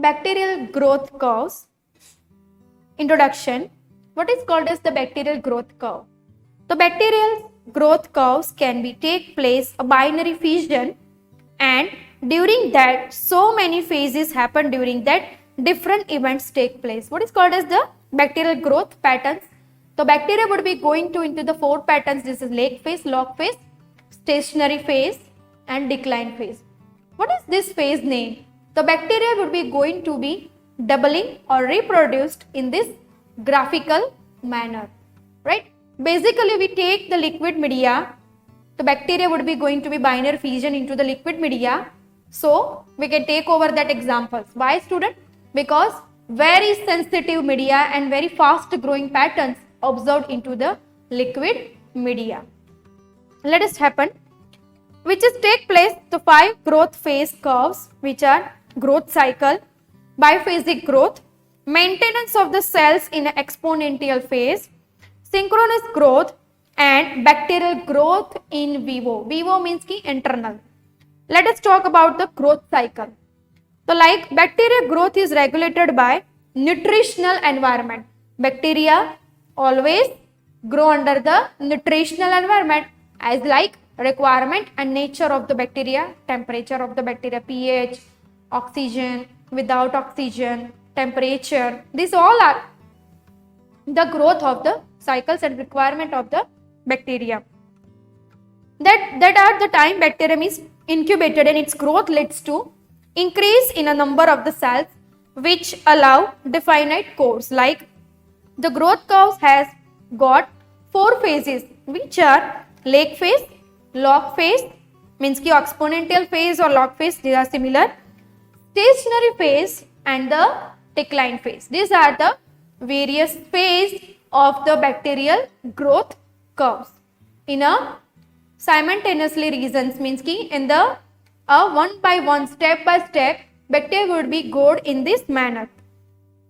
Bacterial growth curves. Introduction. What is called as the bacterial growth curve? The bacterial growth curves can be take place a binary fission, and during that so many phases happen, during that different events take place. What is called as the bacterial growth patterns? The bacteria would be going to into the 4 patterns. This is lake phase, log phase, stationary phase and decline phase. What is this phase name? The bacteria would be going to be doubling or reproduced in this graphical manner, right? Basically, we take the liquid media. The bacteria would be going to be binary fission into the liquid media. So, we can take over that examples. Why, student? Because very sensitive media and very fast growing patterns observed into the liquid media. Let us happen, which is take place the 5 growth phase curves, which are growth cycle, biphasic growth, maintenance of the cells in an exponential phase, synchronous growth and bacterial growth in vivo. Vivo means ki internal. Let us talk about the growth cycle. So like bacteria growth is regulated by nutritional environment. Bacteria always grow under the nutritional environment as like requirement and nature of the bacteria, temperature of the bacteria, pH, oxygen, without oxygen, temperature. These all are the growth of the cycles and requirement of the bacteria. That are the time bacterium is incubated and its growth leads to increase in a number of the cells which allow definite course. Like the growth curves has got 4 phases, which are lake phase, log phase, means ki exponential phase or log phase, they are similar, stationary phase and the decline phase. These are the various phase of the bacterial growth curves. In a simultaneously reasons, means ki in the one by one, step by step, bacteria would be growed in this manner.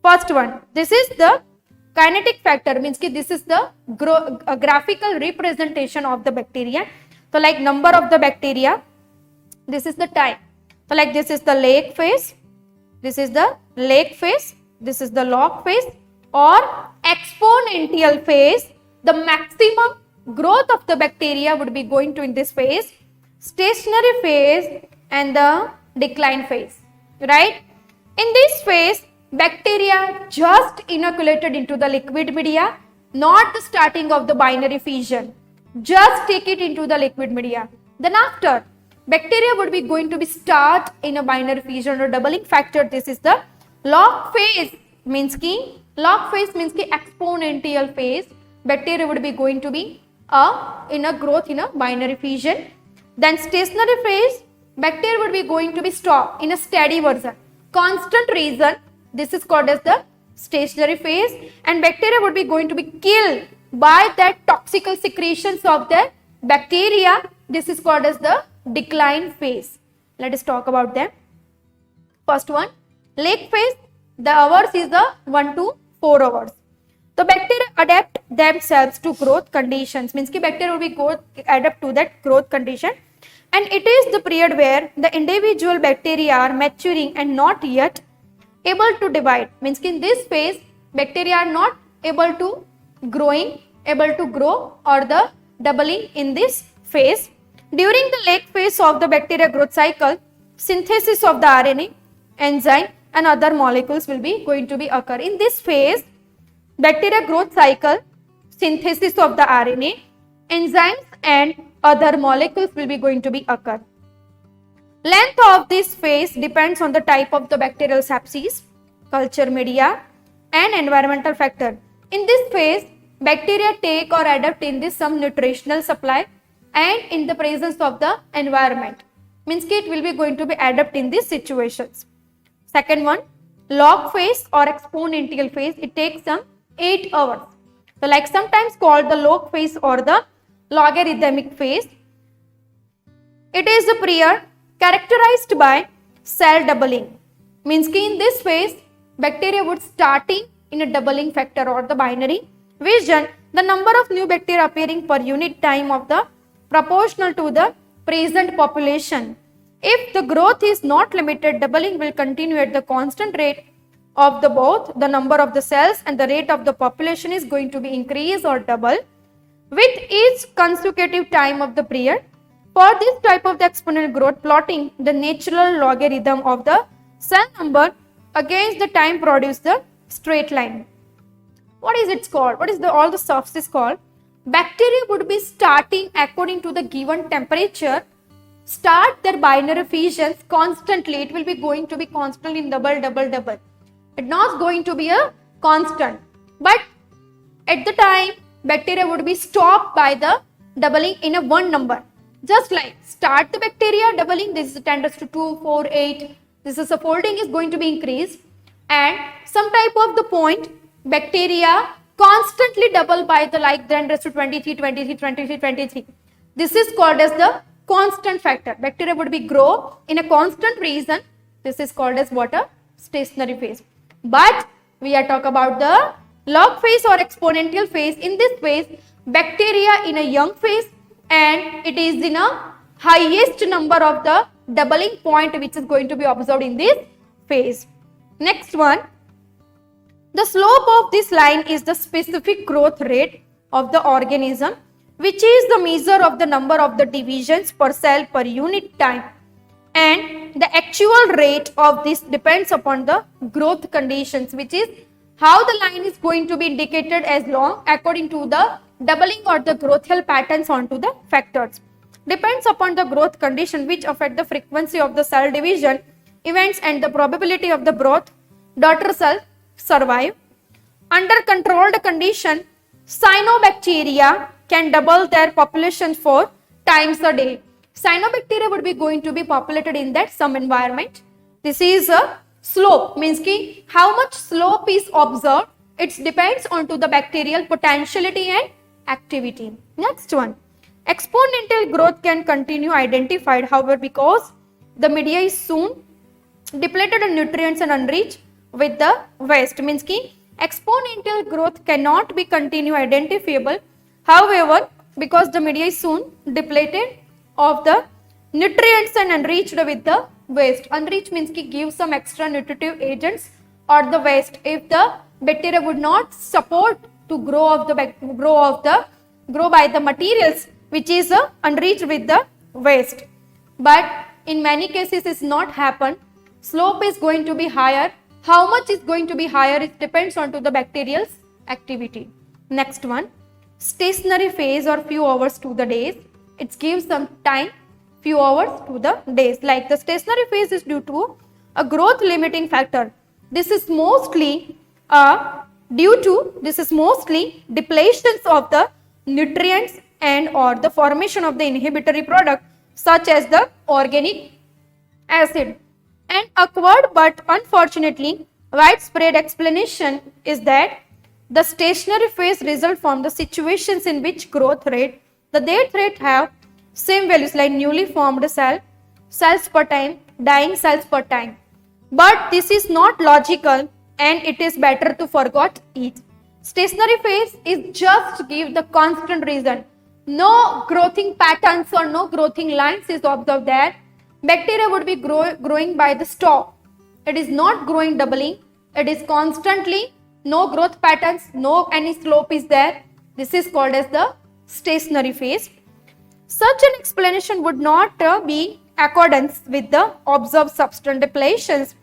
First one, this is the kinetic factor, means ki this is the graphical representation of the bacteria. So like number of the bacteria, this is the time. So like this is the lake phase, this is the lake phase, this is the log phase or exponential phase. The maximum growth of the bacteria would be going to in this phase, stationary phase and the decline phase, right? In this phase, bacteria just inoculated into the liquid media, not the starting of the binary fission. Just take it into the liquid media. Then after, bacteria would be going to be start in a binary fission or doubling factor. This is the log phase, means ki exponential phase. Bacteria would be going to be in a growth in a binary fission. Then stationary phase, bacteria would be going to be stop in a steady version, constant region. This is called as the stationary phase, and bacteria would be going to be killed by that toxical secretions of the bacteria. This is called as the decline phase. Let us talk about them. First one, lake phase. The hours is the 1 to 4 hours. The bacteria adapt themselves to growth conditions, means ki bacteria will be adapt to that growth condition, and it is the period where the individual bacteria are maturing and not yet able to divide, means ki in this phase bacteria are not able to grow or the doubling in this phase. During the late phase of the bacteria growth cycle, synthesis of the RNA, enzyme and other molecules will be going to be occur. In this phase, bacteria growth cycle, synthesis of the RNA, enzymes and other molecules will be going to be occur. Length of this phase depends on the type of the bacterial sepsis, culture media and environmental factor. In this phase, bacteria take or adapt in this some nutritional supply and in the presence of the environment, means it will be going to be adapt in these situations. Second one, log phase or exponential phase, it takes some 8 hours. So like sometimes called the log phase or the logarithmic phase. It is the period characterized by cell doubling, means ki in this phase bacteria would starting in a doubling factor or the binary vision. The number of new bacteria appearing per unit time of the proportional to the present population. If the growth is not limited, doubling will continue at the constant rate of the both the number of the cells and the rate of the population is going to be increase or double with each consecutive time of the period. For this type of the exponential growth, plotting the natural logarithm of the cell number against the time produce the straight line. What is it called? What is the all the surface called? Bacteria would be starting according to the given temperature, start their binary fissions constantly. It will be going to be constantly double. It's not going to be a constant. But at the time, bacteria would be stopped by the doubling in a one number. Just like start the bacteria doubling, this is 10 raised to 2, 4, 8. This is a folding is going to be increased. And some type of the point, bacteria constantly double by the like 10 raised to 23, 23, 23, 23. This is called as the constant factor. Bacteria would be grow in a constant region. This is called as what? A stationary phase. But we are talking about the log phase or exponential phase. In this phase, bacteria in a young phase and it is in a highest number of the doubling point which is going to be observed in this phase. Next one, the slope of this line is the specific growth rate of the organism, which is the measure of the number of the divisions per cell per unit time, and the actual rate of this depends upon the growth conditions, which is how the line is going to be indicated as long according to the doubling or the growthal patterns onto the factors. Depends upon the growth condition which affect the frequency of the cell division events and the probability of the growth daughter cell survive. Under controlled condition, cyanobacteria can double their population 4 times a day. Cyanobacteria would be going to be populated in that some environment. This is a slope, means ki how much slope is observed. It depends on to the bacterial potentiality and activity. Next one, exponential growth can continue identified, however, because the media is soon depleted in nutrients and unrich with the waste. Means ki exponential growth cannot be continue identifiable, however, because the media is soon depleted of the nutrients and enriched with the waste. Unriched means ki give some extra nutritive agents or the waste. If the bacteria would not support to grow by the materials which is unriched with the waste. But in many cases it's not happen. Slope is going to be higher. How much is going to be higher? It depends on to the bacterial activity. Next one, stationary phase or few hours to the days. It gives some time, few hours to the days. Like the stationary phase is due to a growth limiting factor. This is mostly depletions of the nutrients and or the formation of the inhibitory product such as the organic acid. An awkward but unfortunately widespread explanation is that the stationary phase result from the situations in which growth rate, the death rate have same values like newly formed cells per time, dying cells per time. But this is not logical and it is better to forget it. Stationary phase is just to give the constant reason. No growing patterns or no growing lines is observed there. Bacteria would be growing by the stalk. It is not growing doubling. It is constantly no growth patterns, no any slope is there. This is called as the stationary phase. Such an explanation would not be accordance with the observed substance depletions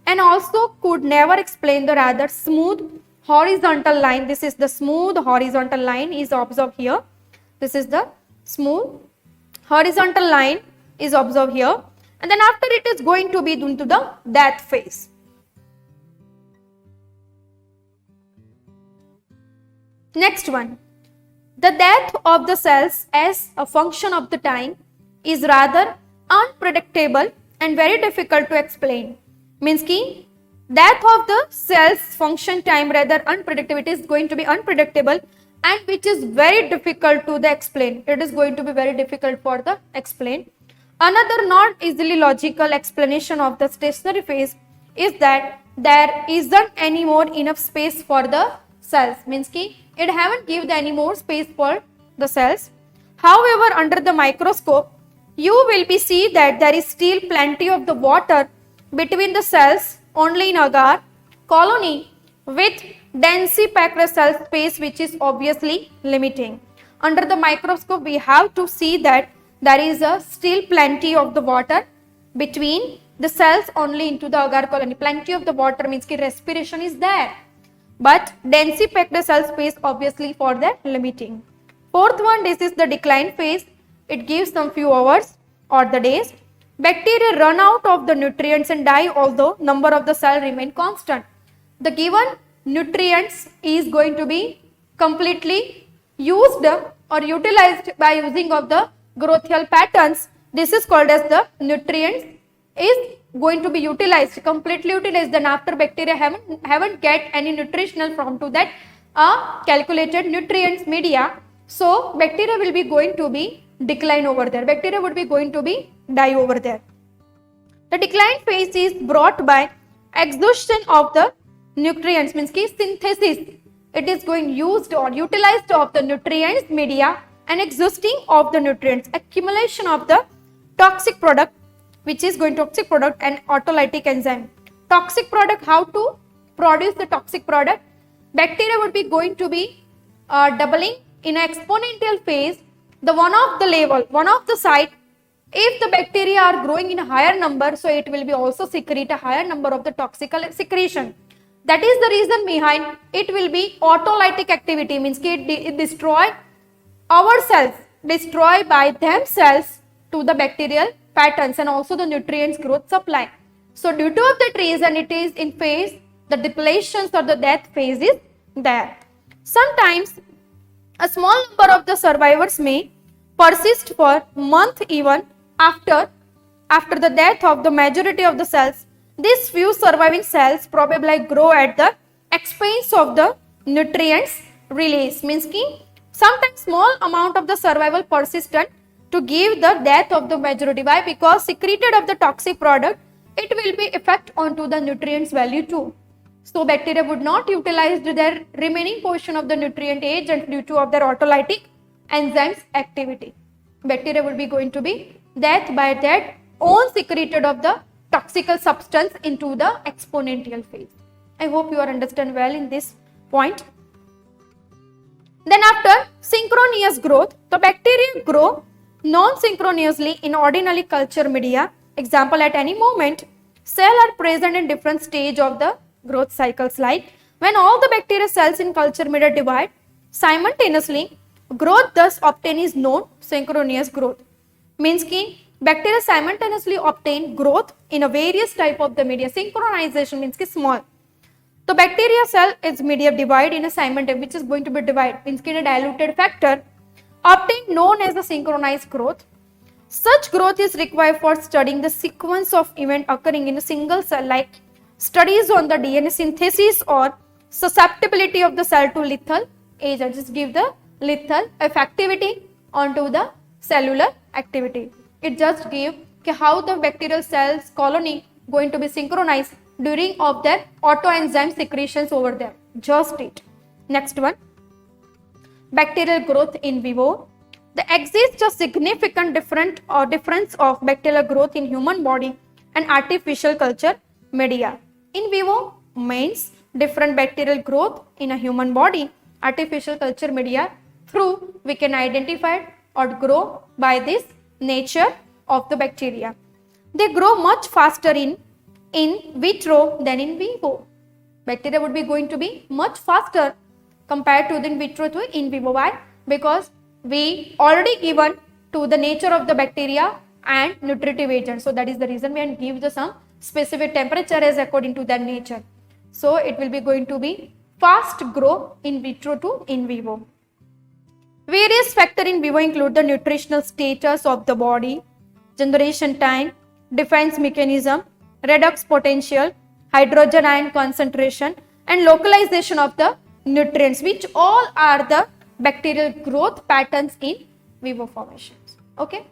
and also could never explain the rather smooth horizontal line. This is the smooth horizontal line is observed here. This is the smooth horizontal line is observed here, and then after it is going to be into the death phase. Next one, the death of the cells as a function of the time is rather unpredictable and very difficult to explain. Means ki death of the cells function time rather unpredictable. It is going to be unpredictable and which is very difficult to the explain. It is going to be very difficult for the explain. Another not easily logical explanation of the stationary phase is that there isn't any more enough space for the cells. Means ki it haven't given any more space for the cells. However, under the microscope, you will be see that there is still plenty of the water between the cells only in agar colony with densely packed cell space, which is obviously limiting. Under the microscope, we have to see that there is still plenty of the water between the cells only into the agar colony. Plenty of the water means ki respiration is there, but densely packed cell space obviously for the limiting. Fourth one, this is the decline phase. It gives some few hours or the days. Bacteria run out of the nutrients and die, although number of the cell remain constant. The given nutrients is going to be completely used or utilized by using of the growthial patterns. This is called as the nutrients is going to be utilized, completely utilized. Then after bacteria haven't get any nutritional from to that calculated nutrients media. So bacteria will be going to be decline over there. Bacteria would be going to be die over there. The decline phase is brought by exhaustion of the nutrients, means ki synthesis. It is going used or utilized of the nutrients media and exhausting of the nutrients, accumulation of the toxic product, which is going toxic product and autolytic enzyme. Toxic product, how to produce the toxic product? Bacteria would be going to be doubling in an exponential phase. The one of the level, one of the side, if the bacteria are growing in a higher number, so it will be also secrete a higher number of the toxical secretion. That is the reason behind it will be autolytic activity, means it destroy our cells, destroy by themselves to the bacterial patterns and also the nutrients growth supply. So due to that reason, it is in phase, the depletions or the death phase is there. Sometimes a small number of the survivors may persist for months even after the death of the majority of the cells. These few surviving cells probably grow at the expense of the nutrients release, means ki sometimes small amount of the survival persistent to give the death of the majority. Why? Because secreted of the toxic product, it will be effect onto the nutrients value too. So bacteria would not utilize their remaining portion of the nutrient agent due to of their autolytic enzymes activity. Bacteria would be going to be death by that own secreted of the toxical substance into the exponential phase. I hope you are understand well in this point. Then after synchronous growth, the bacteria grow non-synchronously in ordinary culture media. Example, at any moment, cells are present in different stage of the growth cycles, like when all the bacteria cells in culture media divide simultaneously, growth thus obtained is known synchronous growth. Means ki bacteria simultaneously obtain growth in a various type of the media. Synchronization means ki small. So bacteria cell is media divide in a simultaneous, which is going to be divide, means ki in a diluted factor, obtained known as the synchronized growth. Such growth is required for studying the sequence of event occurring in a single cell, like studies on the DNA synthesis or susceptibility of the cell to lethal agent. Just give the lethal effectivity onto the cellular activity. It just give how the bacterial cells colony going to be synchronized during of their autoenzyme secretions over there. Just it. Next one, bacterial growth in vivo. There exists a significant difference of bacterial growth in human body and artificial culture media. In vivo means different bacterial growth in a human body, artificial culture media, through we can identify or grow by this nature of the bacteria. They grow much faster in vitro than in vivo. Bacteria would be going to be much faster compared to the in vitro to in vivo. Why? Because we already given to the nature of the bacteria and nutritive agents. So that is the reason we give the some specific temperature as according to their nature. So it will be going to be fast grow in vitro to in vivo. Various factors in vivo include the nutritional status of the body, generation time, defense mechanism, redox potential, hydrogen ion concentration, and localization of the nutrients, which all are the bacterial growth patterns in vivo formations. Okay.